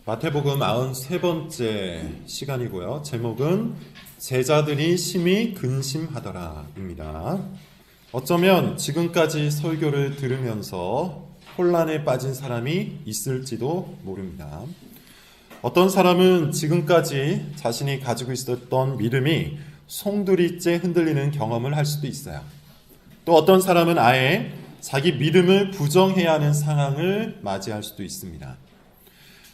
마태복음 93번째 시간이고요. 제목은 제자들이 심히 근심하더라입니다. 어쩌면 지금까지 설교를 들으면서 혼란에 빠진 사람이 있을지도 모릅니다. 어떤 사람은 지금까지 자신이 가지고 있었던 믿음이 송두리째 흔들리는 경험을 할 수도 있어요. 또 어떤 사람은 아예 자기 믿음을 부정해야 하는 상황을 맞이할 수도 있습니다.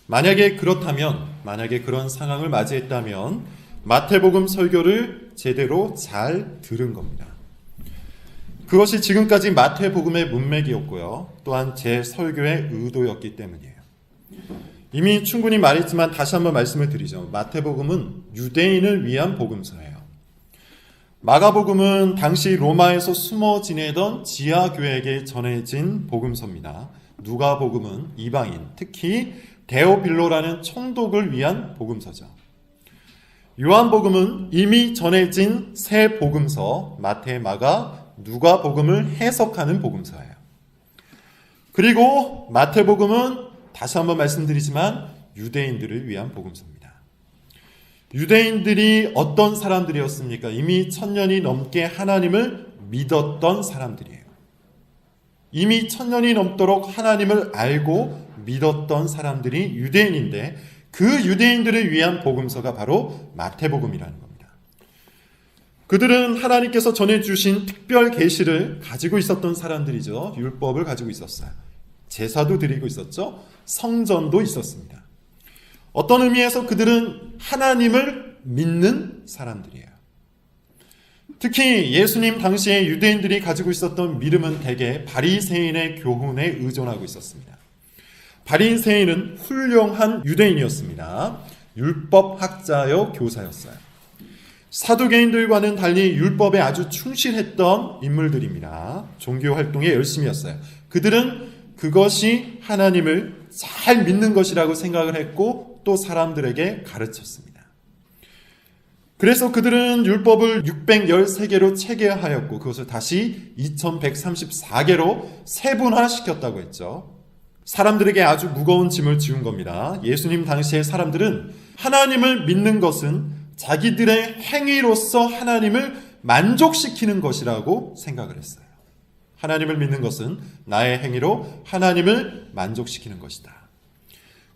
만약에 그런 상황을 맞이했다면 마태복음 설교를 제대로 잘 들은 겁니다. 그것이 지금까지 마태복음의 문맥이었고요. 또한 제 설교의 의도였기 때문이에요. 이미 충분히 말했지만 다시 한번 말씀을 드리죠. 마태복음은 유대인을 위한 복음서예요. 마가복음은 당시 로마에서 숨어 지내던 지하교회에게 전해진 복음서입니다. 누가복음은 이방인, 특히 데오빌로라는 총독을 위한 복음서죠. 요한복음은 이미 전해진 새 복음서 마태, 마가, 누가복음을 해석하는 복음서예요. 그리고 마태복음은 다시 한번 말씀드리지만 유대인들을 위한 복음서입니다. 유대인들이 어떤 사람들이었습니까? 이미 1000년이 넘게 하나님을 믿었던 사람들이에요. 이미 1000년이 넘도록 하나님을 알고 믿었던 사람들이 유대인인데 그 유대인들을 위한 복음서가 바로 마태복음이라는 겁니다. 그들은 하나님께서 전해주신 특별 계시를 가지고 있었던 사람들이죠. 율법을 가지고 있었어요. 제사도 드리고 있었죠. 성전도 있었습니다. 어떤 의미에서 그들은 하나님을 믿는 사람들이에요. 특히 예수님 당시에 유대인들이 가지고 있었던 믿음은 대개 바리새인의 교훈에 의존하고 있었습니다. 바리새인은 훌륭한 유대인이었습니다. 율법학자여 교사였어요. 사두개인들과는 달리 율법에 아주 충실했던 인물들입니다. 종교활동에 열심히 했어요. 그들은 그것이 하나님을 잘 믿는 것이라고 생각을 했고 또 사람들에게 가르쳤습니다. 그래서 그들은 율법을 613개로 체계하였고 그것을 다시 2134개로 세분화시켰다고 했죠. 사람들에게 아주 무거운 짐을 지운 겁니다. 예수님 당시의 사람들은 하나님을 믿는 것은 자기들의 행위로서 하나님을 만족시키는 것이라고 생각을 했어요. 하나님을 믿는 것은 나의 행위로 하나님을 만족시키는 것이다.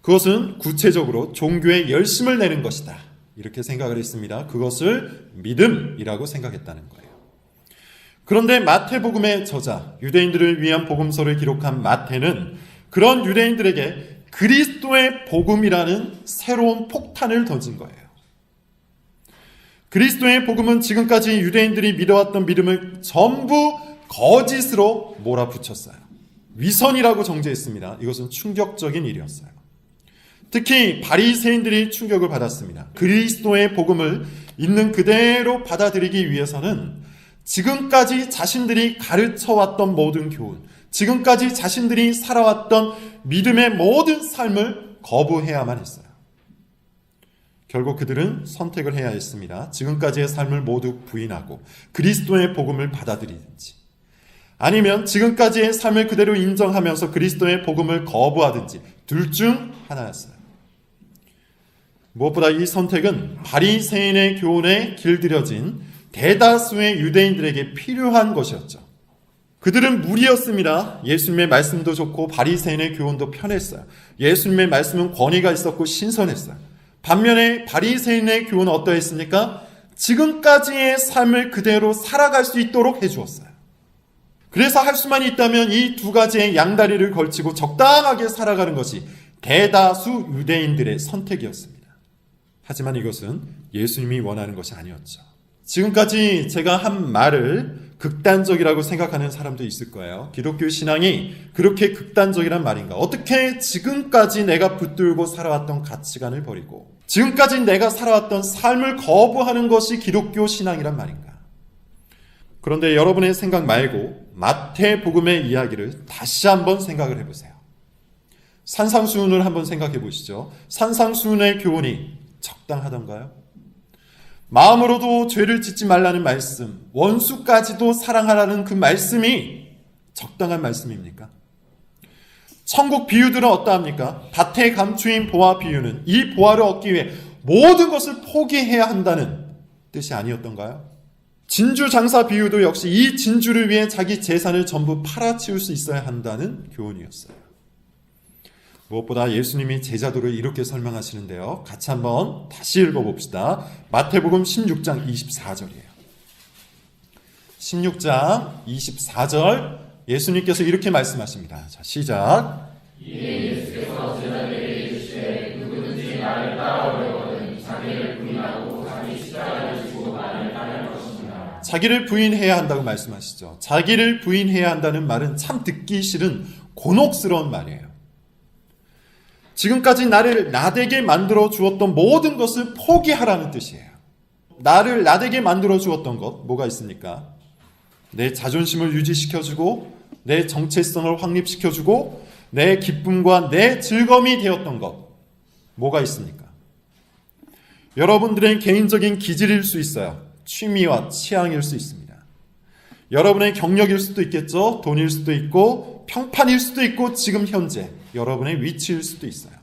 그것은 구체적으로 종교에 열심을 내는 것이다. 이렇게 생각을 했습니다. 그것을 믿음이라고 생각했다는 거예요. 그런데 마태복음의 저자, 유대인들을 위한 복음서를 기록한 마태는 그런 유대인들에게 그리스도의 복음이라는 새로운 폭탄을 던진 거예요. 그리스도의 복음은 지금까지 유대인들이 믿어왔던 믿음을 전부 거짓으로 몰아붙였어요. 위선이라고 정죄했습니다. 이것은 충격적인 일이었어요. 특히 바리새인들이 충격을 받았습니다. 그리스도의 복음을 있는 그대로 받아들이기 위해서는 지금까지 자신들이 가르쳐왔던 모든 교훈, 지금까지 자신들이 살아왔던 믿음의 모든 삶을 거부해야만 했어요. 결국 그들은 선택을 해야 했습니다. 지금까지의 삶을 모두 부인하고 그리스도의 복음을 받아들이든지 아니면 지금까지의 삶을 그대로 인정하면서 그리스도의 복음을 거부하든지 둘 중 하나였어요. 무엇보다 이 선택은 바리새인의 교훈에 길들여진 대다수의 유대인들에게 필요한 것이었죠. 그들은 무리였습니다. 예수님의 말씀도 좋고 바리새인의 교훈도 편했어요. 예수님의 말씀은 권위가 있었고 신선했어요. 반면에 바리새인의 교훈은 어떠했습니까? 지금까지의 삶을 그대로 살아갈 수 있도록 해주었어요. 그래서 할 수만 있다면 이 두 가지의 양다리를 걸치고 적당하게 살아가는 것이 대다수 유대인들의 선택이었습니다. 하지만 이것은 예수님이 원하는 것이 아니었죠. 지금까지 제가 한 말을 극단적이라고 생각하는 사람도 있을 거예요. 기독교 신앙이 그렇게 극단적이란 말인가? 어떻게 지금까지 내가 붙들고 살아왔던 가치관을 버리고 지금까지 내가 살아왔던 삶을 거부하는 것이 기독교 신앙이란 말인가? 그런데 여러분의 생각 말고 마태복음의 이야기를 다시 한번 생각을 해보세요. 산상수훈을 한번 생각해 보시죠. 산상수훈의 교훈이 적당하던가요? 마음으로도 죄를 짓지 말라는 말씀, 원수까지도 사랑하라는 그 말씀이 적당한 말씀입니까? 천국 비유들은 어떠합니까? 밭에 감추인 보화 비유는 이 보화를 얻기 위해 모든 것을 포기해야 한다는 뜻이 아니었던가요? 진주 장사 비유도 역시 이 진주를 위해 자기 재산을 전부 팔아치울 수 있어야 한다는 교훈이었어요. 무엇보다 예수님이 제자도를 이렇게 설명하시는데요. 같이 한번 다시 읽어봅시다. 마태복음 16장 24절이에요. 16장 24절 예수님께서 이렇게 말씀하십니다. 자, 시작. 이에 예수께서 제자들에게 이르시되 누구든지 나를 따라오려거든 자기를 부인하고 자기 십자가를 지고 나를 따를 것입니다. 자기를 부인해야 한다고 말씀하시죠. 자기를 부인해야 한다는 말은 참 듣기 싫은 곤혹스러운 말이에요. 지금까지 나를 나되게 만들어 주었던 모든 것을 포기하라는 뜻이에요. 나를 나되게 만들어 주었던 것 뭐가 있습니까? 내 자존심을 유지시켜주고 내 정체성을 확립시켜주고 내 기쁨과 내 즐거움이 되었던 것 뭐가 있습니까? 여러분들의 개인적인 기질일 수 있어요. 취미와 취향일 수 있습니다. 여러분의 경력일 수도 있겠죠. 돈일 수도 있고 평판일 수도 있고 지금 현재 여러분의 위치일 수도 있어요.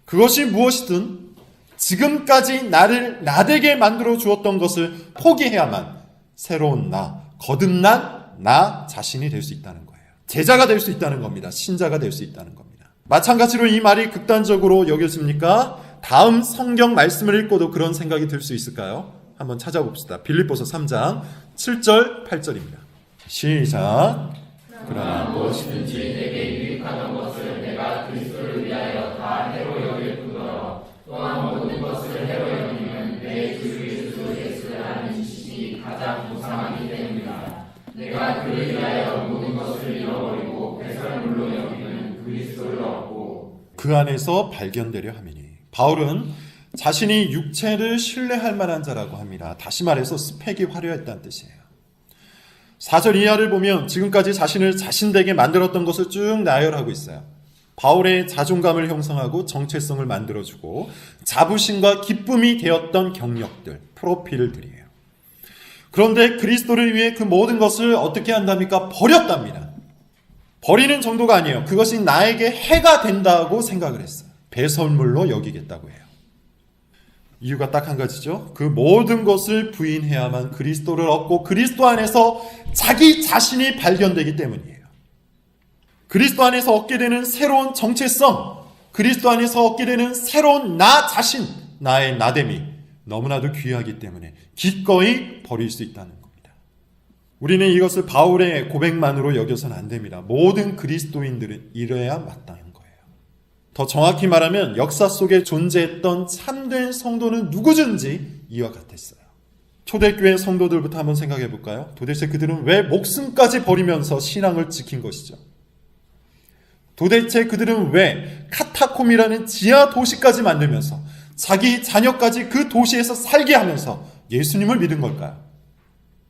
그것이 무엇이든 지금까지 나를 나되게 만들어 주었던 것을 포기해야만 새로운 나, 거듭난 나 자신이 될 수 있다는 거예요. 제자가 될 수 있다는 겁니다. 신자가 될 수 있다는 겁니다. 마찬가지로 이 말이 극단적으로 여겨집니까? 다음 성경 말씀을 읽고도 그런 생각이 들 수 있을까요? 한번 찾아봅시다. 빌립보서 3장 7절 8절입니다. 시작. 그러나 무엇이든지 내게 유익하던 것을 내가 그리스도를 위하여 다 해로 여길 뿐더러 또한 모든 것을 해로 여기면 내 주 예수를 아는 지식이 가장 무상하기 때문이다. 내가 그를 위하여 모든 것을 잃어버리고 배설물로 여기는 그리스도를 얻고 그 안에서 발견되려 함이니. 바울은 자신이 육체를 신뢰할 만한 자라고 합니다. 다시 말해서 스펙이 화려했다는 뜻이에요. 4절 이하를 보면 지금까지 자신을 자신되게 만들었던 것을 쭉 나열하고 있어요. 바울의 자존감을 형성하고 정체성을 만들어주고 자부심과 기쁨이 되었던 경력들, 프로필들이에요. 그런데 그리스도를 위해 그 모든 것을 어떻게 한답니까? 버렸답니다. 버리는 정도가 아니에요. 그것이 나에게 해가 된다고 생각을 했어요. 배설물로 여기겠다고 해요. 이유가 딱 한 가지죠. 그 모든 것을 부인해야만 그리스도를 얻고 그리스도 안에서 자기 자신이 발견되기 때문이에요. 그리스도 안에서 얻게 되는 새로운 정체성, 그리스도 안에서 얻게 되는 새로운 나 자신, 나의 나됨이 너무나도 귀하기 때문에 기꺼이 버릴 수 있다는 겁니다. 우리는 이것을 바울의 고백만으로 여겨서는 안 됩니다. 모든 그리스도인들은 이래야 마땅한 거예요. 더 정확히 말하면 역사 속에 존재했던 참된 성도는 누구든지 이와 같았어요. 초대교회 성도들부터 한번 생각해 볼까요? 도대체 그들은 왜 목숨까지 버리면서 신앙을 지킨 것이죠? 도대체 그들은 왜 카타콤이라는 지하 도시까지 만들면서 자기 자녀까지 그 도시에서 살게 하면서 예수님을 믿은 걸까요?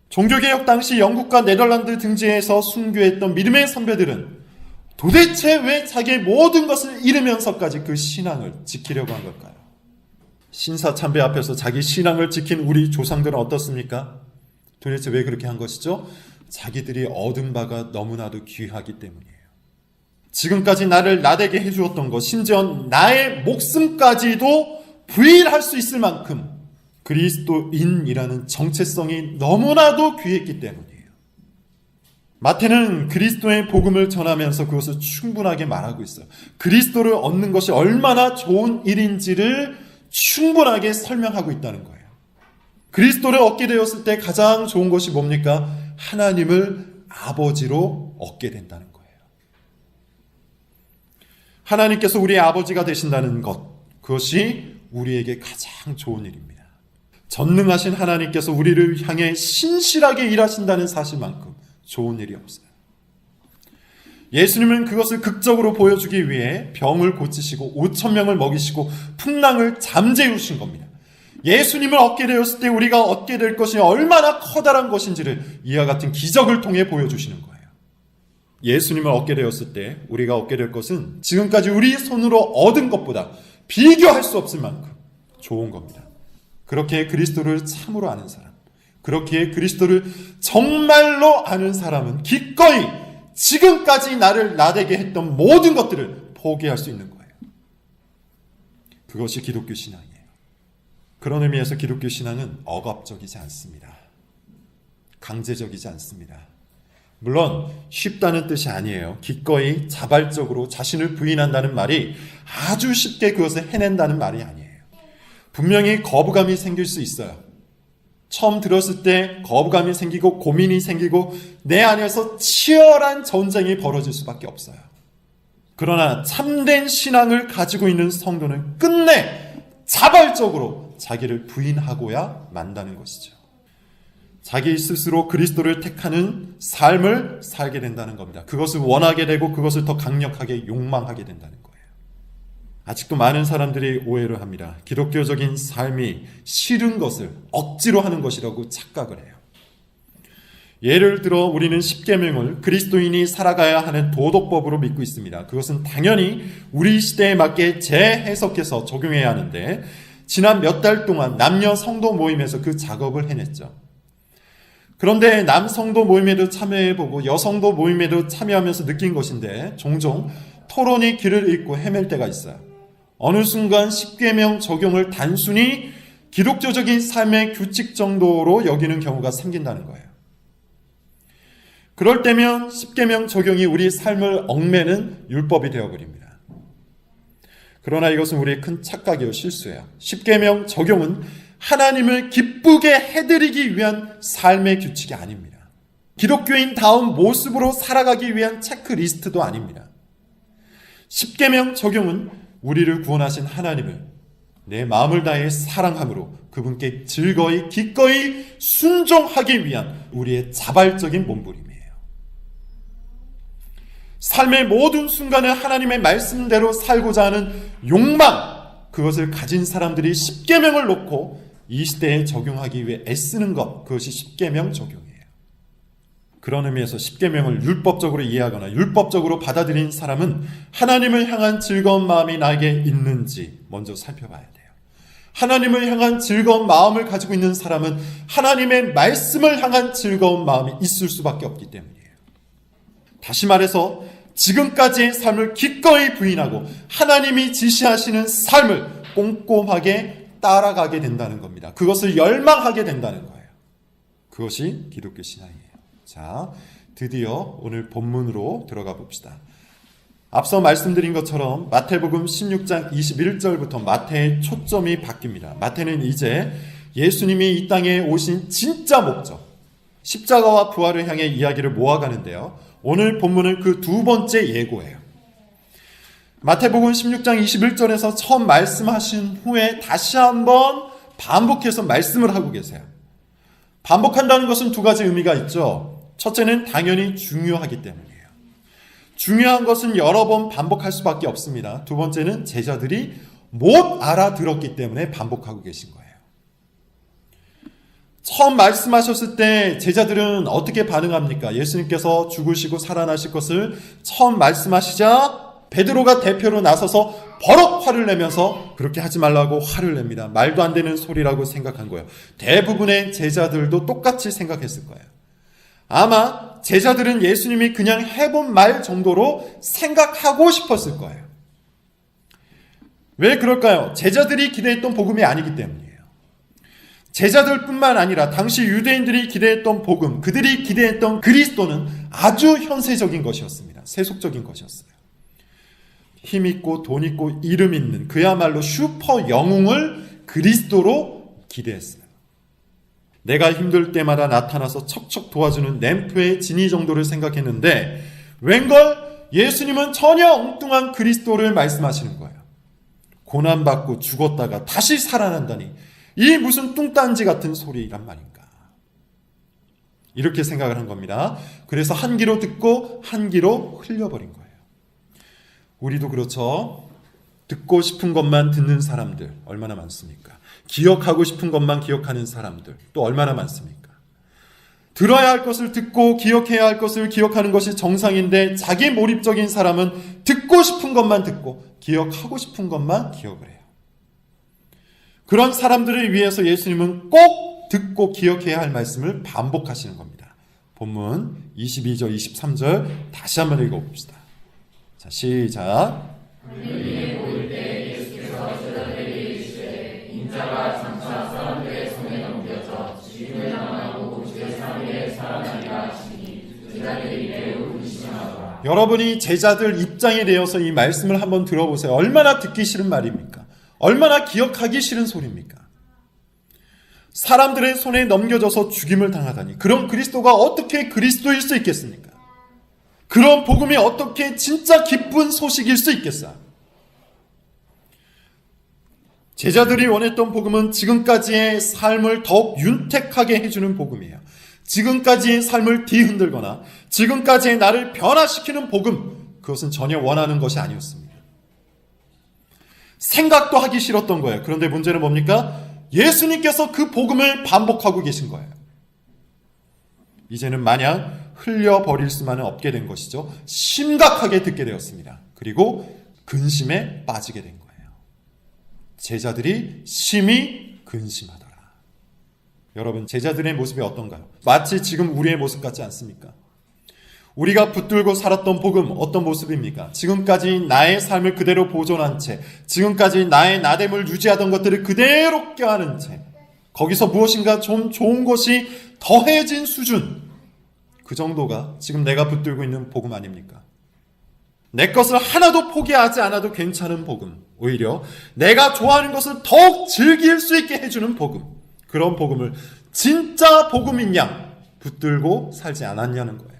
종교개혁 당시 영국과 네덜란드 등지에서 순교했던 믿음의 선배들은 도대체 왜 자기의 모든 것을 잃으면서까지 그 신앙을 지키려고 한 걸까요? 신사참배 앞에서 자기 신앙을 지킨 우리 조상들은 어떻습니까? 도대체 왜 그렇게 한 것이죠? 자기들이 얻은 바가 너무나도 귀하기 때문이에요. 지금까지 나를 나되게 해주었던 것, 심지어 나의 목숨까지도 부인할 수 있을 만큼 그리스도인이라는 정체성이 너무나도 귀했기 때문이에요. 마태는 그리스도의 복음을 전하면서 그것을 충분하게 말하고 있어요. 그리스도를 얻는 것이 얼마나 좋은 일인지를 충분하게 설명하고 있다는 거예요. 그리스도를 얻게 되었을 때 가장 좋은 것이 뭡니까? 하나님을 아버지로 얻게 된다는 거예요. 하나님께서 우리의 아버지가 되신다는 것, 그것이 우리에게 가장 좋은 일입니다. 전능하신 하나님께서 우리를 향해 신실하게 일하신다는 사실만큼 좋은 일이 없어요. 예수님은 그것을 극적으로 보여주기 위해 병을 고치시고 5,000명을 먹이시고 풍랑을 잠재우신 겁니다. 예수님을 얻게 되었을 때 우리가 얻게 될 것이 얼마나 커다란 것인지를 이와 같은 기적을 통해 보여주시는 거예요. 예수님을 얻게 되었을 때 우리가 얻게 될 것은 지금까지 우리 손으로 얻은 것보다 비교할 수 없을 만큼 좋은 겁니다. 그렇게 그리스도를 참으로 아는 사람, 그렇게 그리스도를 정말로 아는 사람은 기꺼이 지금까지 나를 나대게 했던 모든 것들을 포기할 수 있는 거예요. 그것이 기독교 신앙이에요. 그런 의미에서 기독교 신앙은 억압적이지 않습니다. 강제적이지 않습니다. 물론 쉽다는 뜻이 아니에요. 기꺼이 자발적으로 자신을 부인한다는 말이 아주 쉽게 그것을 해낸다는 말이 아니에요. 분명히 거부감이 생길 수 있어요. 처음 들었을 때 거부감이 생기고 고민이 생기고 내 안에서 치열한 전쟁이 벌어질 수밖에 없어요. 그러나 참된 신앙을 가지고 있는 성도는 끝내 자발적으로 자기를 부인하고야 만다는 것이죠. 자기 스스로 그리스도를 택하는 삶을 살게 된다는 겁니다. 그것을 원하게 되고 그것을 더 강력하게 욕망하게 된다는 거예요. 아직도 많은 사람들이 오해를 합니다. 기독교적인 삶이 싫은 것을 억지로 하는 것이라고 착각을 해요. 예를 들어 우리는 십계명을 그리스도인이 살아가야 하는 도덕법으로 믿고 있습니다. 그것은 당연히 우리 시대에 맞게 재해석해서 적용해야 하는데 지난 몇 달 동안 남녀 성도 모임에서 그 작업을 해냈죠. 그런데 남성도 모임에도 참여해보고 여성도 모임에도 참여하면서 느낀 것인데 종종 토론이 길을 잃고 헤맬 때가 있어요. 어느 순간 십계명 적용을 단순히 기독교적인 삶의 규칙 정도로 여기는 경우가 생긴다는 거예요. 그럴 때면 십계명 적용이 우리 삶을 얽매는 율법이 되어버립니다. 그러나 이것은 우리의 큰 착각이요 실수예요. 십계명 적용은 하나님을 기쁘게 해드리기 위한 삶의 규칙이 아닙니다. 기독교인다운 모습으로 살아가기 위한 체크리스트도 아닙니다. 십계명 적용은 우리를 구원하신 하나님을 내 마음을 다해 사랑함으로 그분께 즐거이 기꺼이 순종하기 위한 우리의 자발적인 몸부림이에요. 삶의 모든 순간을 하나님의 말씀대로 살고자 하는 욕망, 그것을 가진 사람들이 십계명을 놓고 이 시대에 적용하기 위해 애쓰는 것, 그것이 십계명 적용이에요. 그런 의미에서 십계명을 율법적으로 이해하거나 율법적으로 받아들인 사람은 하나님을 향한 즐거운 마음이 나에게 있는지 먼저 살펴봐야 돼요. 하나님을 향한 즐거운 마음을 가지고 있는 사람은 하나님의 말씀을 향한 즐거운 마음이 있을 수밖에 없기 때문이에요. 다시 말해서 지금까지의 삶을 기꺼이 부인하고 하나님이 지시하시는 삶을 꼼꼼하게 따라가게 된다는 겁니다. 그것을 열망하게 된다는 거예요. 그것이 기독교 신앙이에요. 자, 드디어 오늘 본문으로 들어가 봅시다. 앞서 말씀드린 것처럼 마태복음 16장 21절부터 마태의 초점이 바뀝니다. 마태는 이제 예수님이 이 땅에 오신 진짜 목적, 십자가와 부활을 향해 이야기를 모아가는데요. 오늘 본문은 그 두 번째 예고예요. 마태복음 16장 21절에서 처음 말씀하신 후에 다시 한번 반복해서 말씀을 하고 계세요. 반복한다는 것은 두 가지 의미가 있죠. 첫째는 당연히 중요하기 때문이에요. 중요한 것은 여러 번 반복할 수밖에 없습니다. 두 번째는 제자들이 못 알아들었기 때문에 반복하고 계신 거예요. 처음 말씀하셨을 때 제자들은 어떻게 반응합니까? 예수님께서 죽으시고 살아나실 것을 처음 말씀하시자 베드로가 대표로 나서서 버럭 화를 내면서 그렇게 하지 말라고 화를 냅니다. 말도 안 되는 소리라고 생각한 거예요. 대부분의 제자들도 똑같이 생각했을 거예요. 아마 제자들은 예수님이 그냥 해본 말 정도로 생각하고 싶었을 거예요. 왜 그럴까요? 제자들이 기대했던 복음이 아니기 때문이에요. 제자들뿐만 아니라 당시 유대인들이 기대했던 복음, 그들이 기대했던 그리스도는 아주 현세적인 것이었습니다. 세속적인 것이었어요. 힘 있고 돈 있고 이름 있는 그야말로 슈퍼 영웅을 그리스도로 기대했어요. 내가 힘들 때마다 나타나서 척척 도와주는 램프의 진이 정도를 생각했는데 웬걸 예수님은 전혀 엉뚱한 그리스도를 말씀하시는 거예요. 고난받고 죽었다가 다시 살아난다니 이 무슨 뚱딴지 같은 소리란 말인가. 이렇게 생각을 한 겁니다. 그래서 한 귀로 듣고 한 귀로 흘려버린 거예요. 우리도 그렇죠. 듣고 싶은 것만 듣는 사람들 얼마나 많습니까? 기억하고 싶은 것만 기억하는 사람들 또 얼마나 많습니까? 들어야 할 것을 듣고 기억해야 할 것을 기억하는 것이 정상인데 자기 몰입적인 사람은 듣고 싶은 것만 듣고 기억하고 싶은 것만 기억을 해요. 그런 사람들을 위해서 예수님은 꼭 듣고 기억해야 할 말씀을 반복하시는 겁니다. 본문 22절, 23절 다시 한번 읽어봅시다. 자, 시작. 하느님의 보일 때 예수께서 제자들에게 이르시되 인자가 장차 사람들의 손에 넘겨져 죽임을 당하고 제3일에 살아나리라 하시니 제자들이 매우 근심하더라. 여러분이 제자들 입장에 대해서 이 말씀을 한번 들어보세요. 얼마나 듣기 싫은 말입니까? 얼마나 기억하기 싫은 소리입니까? 사람들의 손에 넘겨져서 죽임을 당하다니, 그런 그리스도가 어떻게 그리스도일 수 있겠습니까? 그런 복음이 어떻게 진짜 기쁜 소식일 수 있겠어요? 제자들이 원했던 복음은 지금까지의 삶을 더욱 윤택하게 해주는 복음이에요. 지금까지의 삶을 뒤흔들거나 지금까지의 나를 변화시키는 복음, 그것은 전혀 원하는 것이 아니었습니다. 생각도 하기 싫었던 거예요. 그런데 문제는 뭡니까? 예수님께서 그 복음을 반복하고 계신 거예요. 이제는 마냥 흘려버릴 수만은 없게 된 것이죠. 심각하게 듣게 되었습니다. 그리고 근심에 빠지게 된 거예요. 제자들이 심히 근심하더라. 여러분, 제자들의 모습이 어떤가요? 마치 지금 우리의 모습 같지 않습니까? 우리가 붙들고 살았던 복음, 어떤 모습입니까? 지금까지 나의 삶을 그대로 보존한 채, 지금까지 나의 나됨을 유지하던 것들을 그대로 껴안은 채, 거기서 무엇인가 좀 좋은 것이 더해진 수준, 그 정도가 지금 내가 붙들고 있는 복음 아닙니까? 내 것을 하나도 포기하지 않아도 괜찮은 복음, 오히려 내가 좋아하는 것을 더욱 즐길 수 있게 해주는 복음, 그런 복음을 진짜 복음인 양 붙들고 살지 않았냐는 거예요.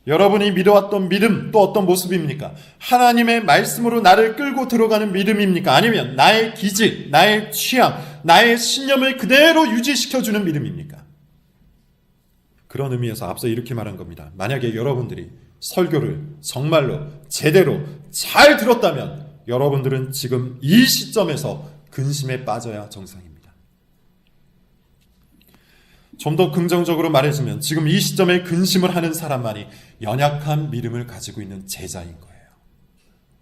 여러분이 믿어왔던 믿음 또 어떤 모습입니까? 하나님의 말씀으로 나를 끌고 들어가는 믿음입니까? 아니면 나의 기질, 나의 취향, 나의 신념을 그대로 유지시켜주는 믿음입니까? 그런 의미에서 앞서 이렇게 말한 겁니다. 만약에 여러분들이 설교를 정말로 제대로 잘 들었다면 여러분들은 지금 이 시점에서 근심에 빠져야 정상입니다. 좀 더 긍정적으로 말해주면 지금 이 시점에 근심을 하는 사람만이 연약한 믿음을 가지고 있는 제자인 거예요.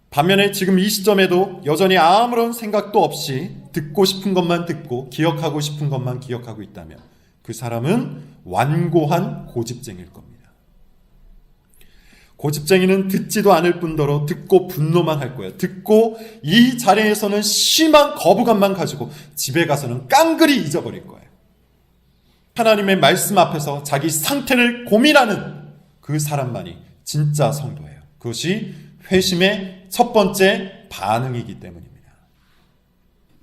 반면에 지금 이 시점에도 여전히 아무런 생각도 없이 듣고 싶은 것만 듣고 기억하고 싶은 것만 기억하고 있다면 그 사람은 완고한 고집쟁이일 겁니다. 고집쟁이는 듣지도 않을 뿐더러 듣고 분노만 할 거예요. 듣고 이 자리에서는 심한 거부감만 가지고 집에 가서는 깡그리 잊어버릴 거예요. 하나님의 말씀 앞에서 자기 상태를 고민하는 그 사람만이 진짜 성도예요. 그것이 회심의 첫 번째 반응이기 때문입니다.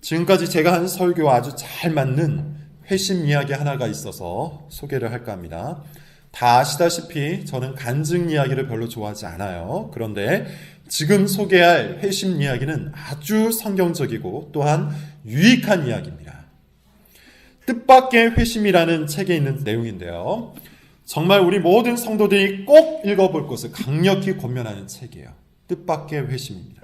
지금까지 제가 한 설교와 아주 잘 맞는 회심 이야기 하나가 있어서 소개를 할까 합니다. 다 아시다시피 저는 간증 이야기를 별로 좋아하지 않아요. 그런데 지금 소개할 회심 이야기는 아주 성경적이고 또한 유익한 이야기입니다. 뜻밖의 회심이라는 책에 있는 내용인데요. 정말 우리 모든 성도들이 꼭 읽어볼 것을 강력히 권면하는 책이에요. 뜻밖의 회심입니다.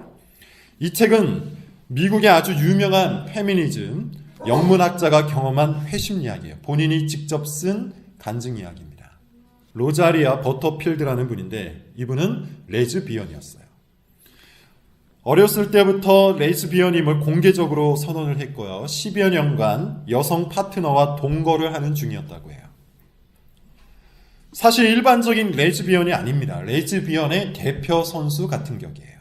이 책은 미국의 아주 유명한 페미니즘 영문학자가 경험한 회심 이야기예요. 본인이 직접 쓴 간증 이야기입니다. 로자리아 버터필드라는 분인데 이분은 레즈비언이었어요. 어렸을 때부터 레즈비언임을 공개적으로 선언을 했고요. 10여 년간 여성 파트너와 동거를 하는 중이었다고 해요. 사실 일반적인 레즈비언이 아닙니다. 레즈비언의 대표 선수 같은 격이에요.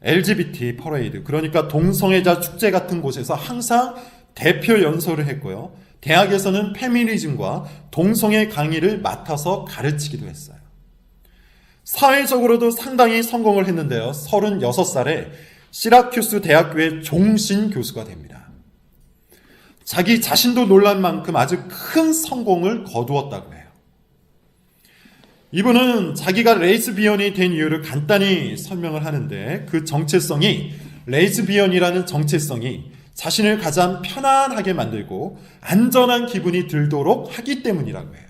LGBT 퍼레이드, 그러니까 동성애자 축제 같은 곳에서 항상 대표 연설을 했고요. 대학에서는 페미니즘과 동성애 강의를 맡아서 가르치기도 했어요. 사회적으로도 상당히 성공을 했는데요. 36살에 시라큐스 대학교의 종신 교수가 됩니다. 자기 자신도 놀랄 만큼 아주 큰 성공을 거두었다고 해요. 이분은 자기가 레즈비언이 된 이유를 간단히 설명을 하는데 그 정체성이, 레즈비언이라는 정체성이 자신을 가장 편안하게 만들고 안전한 기분이 들도록 하기 때문이라고 해요.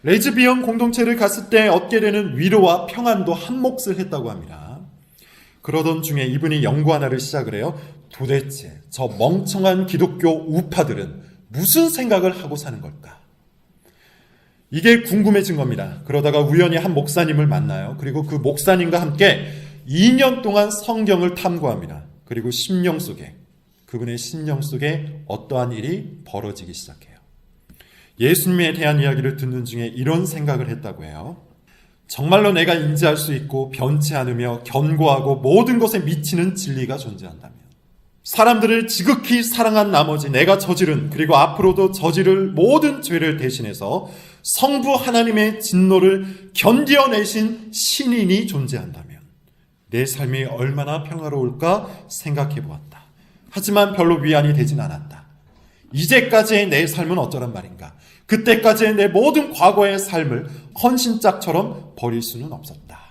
레즈비언 공동체를 갔을 때 얻게 되는 위로와 평안도 한 몫을 했다고 합니다. 그러던 중에 이분이 연구 하나를 시작을 해요. 도대체 저 멍청한 기독교 우파들은 무슨 생각을 하고 사는 걸까? 이게 궁금해진 겁니다. 그러다가 우연히 한 목사님을 만나요. 그리고 그 목사님과 함께 2년 동안 성경을 탐구합니다. 그리고 그분의 심령 속에 어떠한 일이 벌어지기 시작해요. 예수님에 대한 이야기를 듣는 중에 이런 생각을 했다고 해요. 정말로 내가 인지할 수 있고 변치 않으며 견고하고 모든 것에 미치는 진리가 존재한다면, 사람들을 지극히 사랑한 나머지 내가 저지른 그리고 앞으로도 저지를 모든 죄를 대신해서 성부 하나님의 진노를 견뎌내신 신인이 존재한다면 내 삶이 얼마나 평화로울까 생각해 보았다. 하지만 별로 위안이 되진 않았다. 이제까지의 내 삶은 어쩌란 말인가? 그때까지의 내 모든 과거의 삶을 헌신짝처럼 버릴 수는 없었다.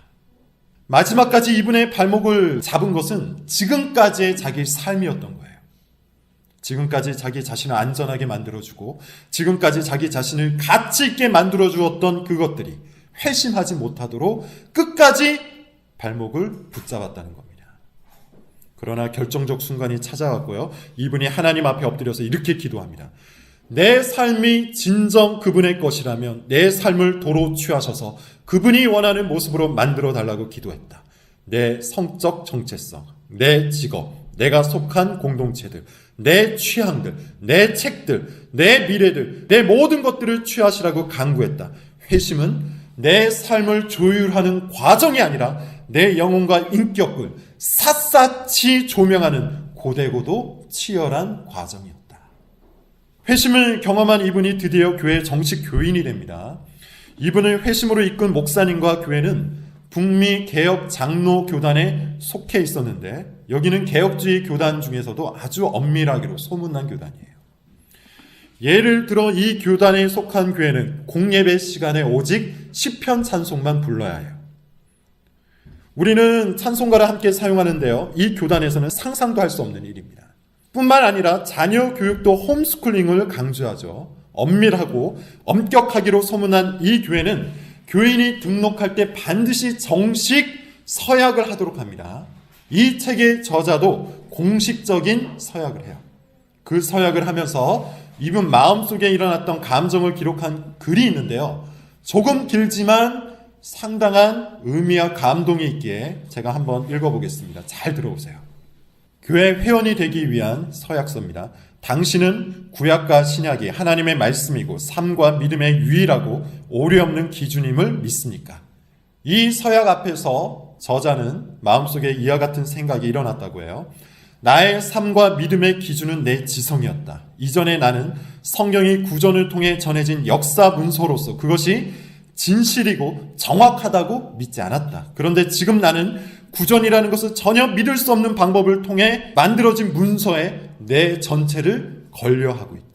마지막까지 이분의 발목을 잡은 것은 지금까지의 자기 삶이었던 거예요. 지금까지 자기 자신을 안전하게 만들어주고 지금까지 자기 자신을 가치 있게 만들어주었던 그것들이 회심하지 못하도록 끝까지 발목을 붙잡았다는 겁니다. 그러나 결정적 순간이 찾아왔고요. 이분이 하나님 앞에 엎드려서 이렇게 기도합니다. 내 삶이 진정 그분의 것이라면 내 삶을 도로 취하셔서 그분이 원하는 모습으로 만들어 달라고 기도했다. 내 성적 정체성, 내 직업, 내가 속한 공동체들, 내 취향들, 내 책들, 내 미래들, 내 모든 것들을 취하시라고 간구했다. 회심은 내 삶을 조율하는 과정이 아니라 내 영혼과 인격을 샅샅이 조명하는 고되고도 치열한 과정이었다. 회심을 경험한 이분이 드디어 교회의 정식 교인이 됩니다. 이분을 회심으로 이끈 목사님과 교회는 북미 개혁 장로 교단에 속해 있었는데 여기는 개혁주의 교단 중에서도 아주 엄밀하기로 소문난 교단이에요. 예를 들어 이 교단에 속한 교회는 공예배 시간에 오직 시편 찬송만 불러야 해요. 우리는 찬송가를 함께 사용하는데요. 이 교단에서는 상상도 할 수 없는 일입니다. 뿐만 아니라 자녀 교육도 홈스쿨링을 강조하죠. 엄밀하고 엄격하기로 소문난 이 교회는 교인이 등록할 때 반드시 정식 서약을 하도록 합니다. 이 책의 저자도 공식적인 서약을 해요. 그 서약을 하면서 이분 마음속에 일어났던 감정을 기록한 글이 있는데요. 조금 길지만 상당한 의미와 감동이 있기에 제가 한번 읽어보겠습니다. 잘 들어보세요. 교회 회원이 되기 위한 서약서입니다. 당신은 구약과 신약이 하나님의 말씀이고 삶과 믿음의 유일하고 오류없는 기준임을 믿습니까? 이 서약 앞에서 저자는 마음속에 이와 같은 생각이 일어났다고 해요. 나의 삶과 믿음의 기준은 내 지성이었다. 이전에 나는 성경이 구전을 통해 전해진 역사 문서로서 그것이 진실이고 정확하다고 믿지 않았다. 그런데 지금 나는 구전이라는 것을 전혀 믿을 수 없는 방법을 통해 만들어진 문서에 내 전체를 걸려하고 있다.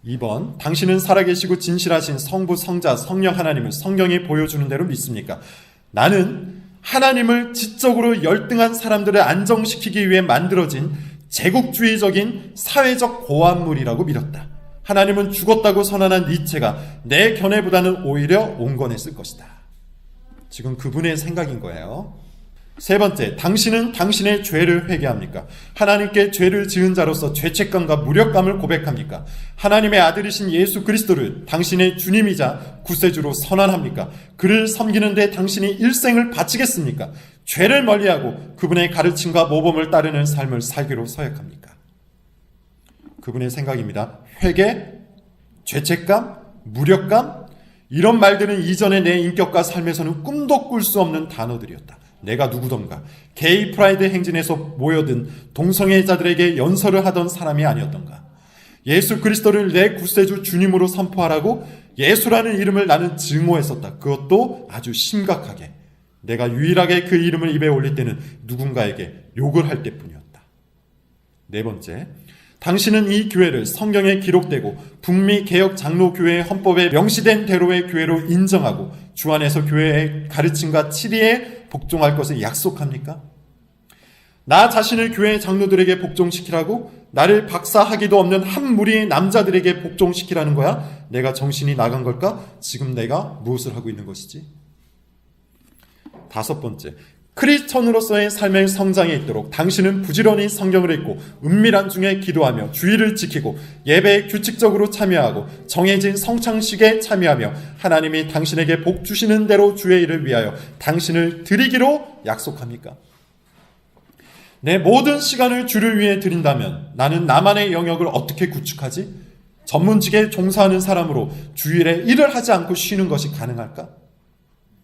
2번, 당신은 살아계시고 진실하신 성부, 성자, 성령 하나님을 성경이 보여주는 대로 믿습니까? 나는 하나님을 지적으로 열등한 사람들을 안정시키기 위해 만들어진 제국주의적인 사회적 고안물이라고 믿었다. 하나님은 죽었다고 선언한 니체가 내 견해보다는 오히려 온건했을 것이다. 지금 그분의 생각인 거예요. 3번째, 당신은 당신의 죄를 회개합니까? 하나님께 죄를 지은 자로서 죄책감과 무력감을 고백합니까? 하나님의 아들이신 예수 그리스도를 당신의 주님이자 구세주로 선언합니까? 그를 섬기는 데 당신이 일생을 바치겠습니까? 죄를 멀리하고 그분의 가르침과 모범을 따르는 삶을 살기로 서약합니까? 그분의 생각입니다. 회개, 죄책감, 무력감, 이런 말들은 이전에 내 인격과 삶에서는 꿈도 꿀 수 없는 단어들이었다. 내가 누구던가 게이 프라이드 행진에서 모여든 동성애자들에게 연설을 하던 사람이 아니었던가. 예수 그리스도를 내 구세주 주님으로 선포하라고 예수라는 이름을 나는 증오했었다. 그것도 아주 심각하게. 내가 유일하게 그 이름을 입에 올릴 때는 누군가에게 욕을 할 때뿐이었다. 4번째, 당신은 이 교회를 성경에 기록되고 북미 개혁 장로교회의 헌법에 명시된 대로의 교회로 인정하고 주 안에서 교회의 가르침과 치리에 복종할 것을 약속합니까? 나 자신을 교회 장로들에게 복종시키라고? 나를 박사학위도 없는 한 무리의 남자들에게 복종시키라는 거야? 내가 정신이 나간 걸까? 지금 내가 무엇을 하고 있는 것이지? 5번째, 크리스천으로서의 삶의 성장에 있도록 당신은 부지런히 성경을 읽고 은밀한 중에 기도하며 주의를 지키고 예배에 규칙적으로 참여하고 정해진 성찬식에 참여하며 하나님이 당신에게 복 주시는 대로 주의 일을 위하여 당신을 드리기로 약속합니까? 내 모든 시간을 주를 위해 드린다면 나는 나만의 영역을 어떻게 구축하지? 전문직에 종사하는 사람으로 주일에 일을 하지 않고 쉬는 것이 가능할까?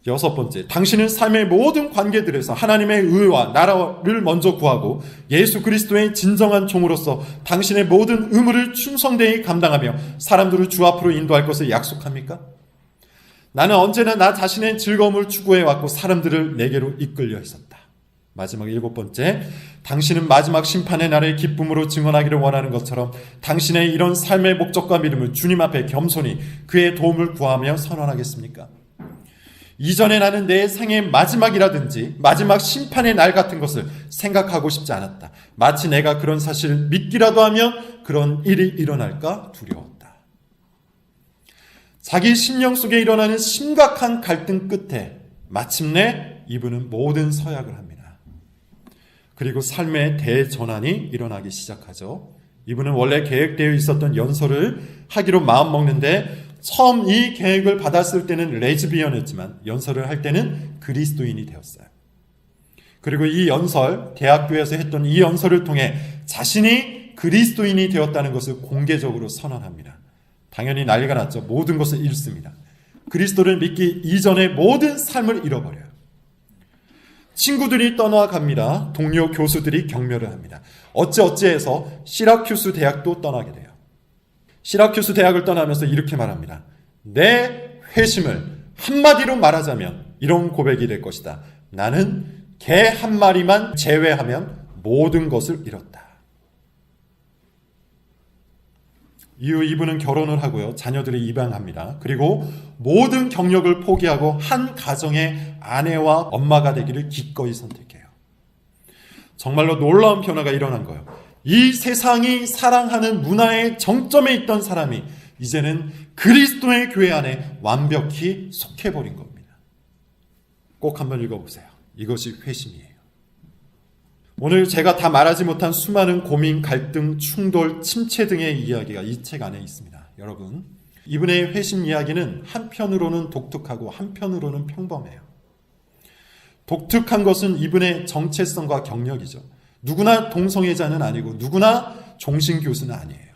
여섯 번째, 당신은 삶의 모든 관계들에서 하나님의 의와 나라를 먼저 구하고 예수 그리스도의 진정한 종으로서 당신의 모든 의무를 충성되이 감당하며 사람들을 주 앞으로 인도할 것을 약속합니까? 나는 언제나 나 자신의 즐거움을 추구해왔고 사람들을 내게로 이끌려 있었다. 마지막 일곱 번째, 당신은 마지막 심판의 날의 기쁨으로 증언하기를 원하는 것처럼 당신의 이런 삶의 목적과 믿음을 주님 앞에 겸손히 그의 도움을 구하며 선언하겠습니까? 이전에 나는 내 생의 마지막이라든지 마지막 심판의 날 같은 것을 생각하고 싶지 않았다. 마치 내가 그런 사실을 믿기라도 하면 그런 일이 일어날까 두려웠다. 자기 심령 속에 일어나는 심각한 갈등 끝에 마침내 이분은 모든 서약을 합니다. 그리고 삶의 대전환이 일어나기 시작하죠. 이분은 원래 계획되어 있었던 연설을 하기로 마음먹는데 처음 이 계획을 받았을 때는 레즈비언이었지만 연설을 할 때는 그리스도인이 되었어요. 그리고 이 연설, 대학교에서 했던 이 연설을 통해 자신이 그리스도인이 되었다는 것을 공개적으로 선언합니다. 당연히 난리가 났죠. 모든 것을 잃습니다. 그리스도를 믿기 이전의 모든 삶을 잃어버려요. 친구들이 떠나갑니다. 동료 교수들이 격려를 합니다. 어찌어찌해서 시라큐스 대학도 떠나게 돼요. 시라큐스 대학을 떠나면서 이렇게 말합니다. 내 회심을 한마디로 말하자면 이런 고백이 될 것이다. 나는 개 한 마리만 제외하면 모든 것을 잃었다. 이후 이분은 결혼을 하고요. 자녀들이 입양합니다. 그리고 모든 경력을 포기하고 한 가정의 아내와 엄마가 되기를 기꺼이 선택해요. 정말로 놀라운 변화가 일어난 거예요. 이 세상이 사랑하는 문화의 정점에 있던 사람이 이제는 그리스도의 교회 안에 완벽히 속해버린 겁니다. 꼭 한번 읽어보세요. 이것이 회심이에요. 오늘 제가 다 말하지 못한 수많은 고민, 갈등, 충돌, 침체 등의 이야기가 이 책 안에 있습니다. 여러분, 이분의 회심 이야기는 한편으로는 독특하고 한편으로는 평범해요. 독특한 것은 이분의 정체성과 경력이죠. 누구나 동성애자는 아니고 누구나 종신교수는 아니에요.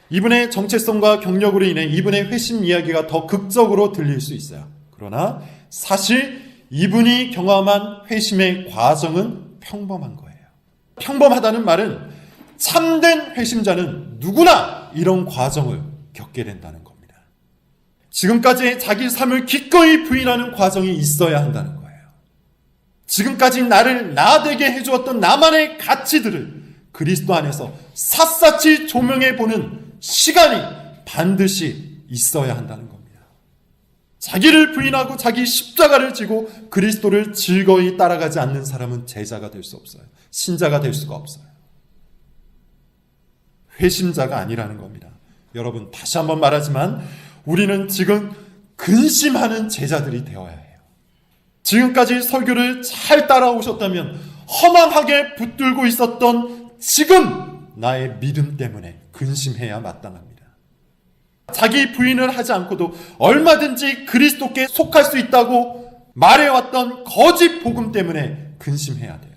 이분의 정체성과 경력으로 인해 이분의 회심 이야기가 더 극적으로 들릴 수 있어요. 그러나 사실 이분이 경험한 회심의 과정은 평범한 거예요. 평범하다는 말은 참된 회심자는 누구나 이런 과정을 겪게 된다는 겁니다. 지금까지 자기 삶을 기꺼이 부인하는 과정이 있어야 한다는 거예요. 지금까지 나를 나되게 해주었던 나만의 가치들을 그리스도 안에서 샅샅이 조명해 보는 시간이 반드시 있어야 한다는 겁니다. 자기를 부인하고 자기 십자가를 지고 그리스도를 즐거이 따라가지 않는 사람은 제자가 될 수 없어요. 신자가 될 수가 없어요. 회심자가 아니라는 겁니다. 여러분, 다시 한번 말하지만 우리는 지금 근심하는 제자들이 되어야 해요. 지금까지 설교를 잘 따라오셨다면 허망하게 붙들고 있었던 지금 나의 믿음 때문에 근심해야 마땅합니다. 자기 부인을 하지 않고도 얼마든지 그리스도께 속할 수 있다고 말해왔던 거짓 복음 때문에 근심해야 돼요.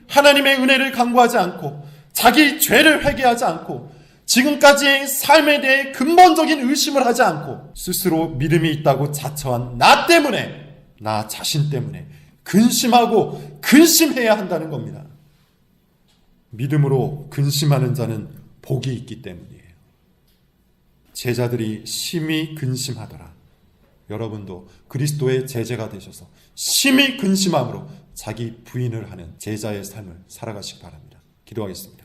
하나님의 은혜를 간구하지 않고 자기 죄를 회개하지 않고 지금까지의 삶에 대해 근본적인 의심을 하지 않고 스스로 믿음이 있다고 자처한 나 때문에, 나 자신 때문에 근심하고 근심해야 한다는 겁니다. 믿음으로 근심하는 자는 복이 있기 때문이에요. 제자들이 심히 근심하더라. 여러분도 그리스도의 제자가 되셔서 심히 근심함으로 자기 부인을 하는 제자의 삶을 살아가시기 바랍니다. 기도하겠습니다.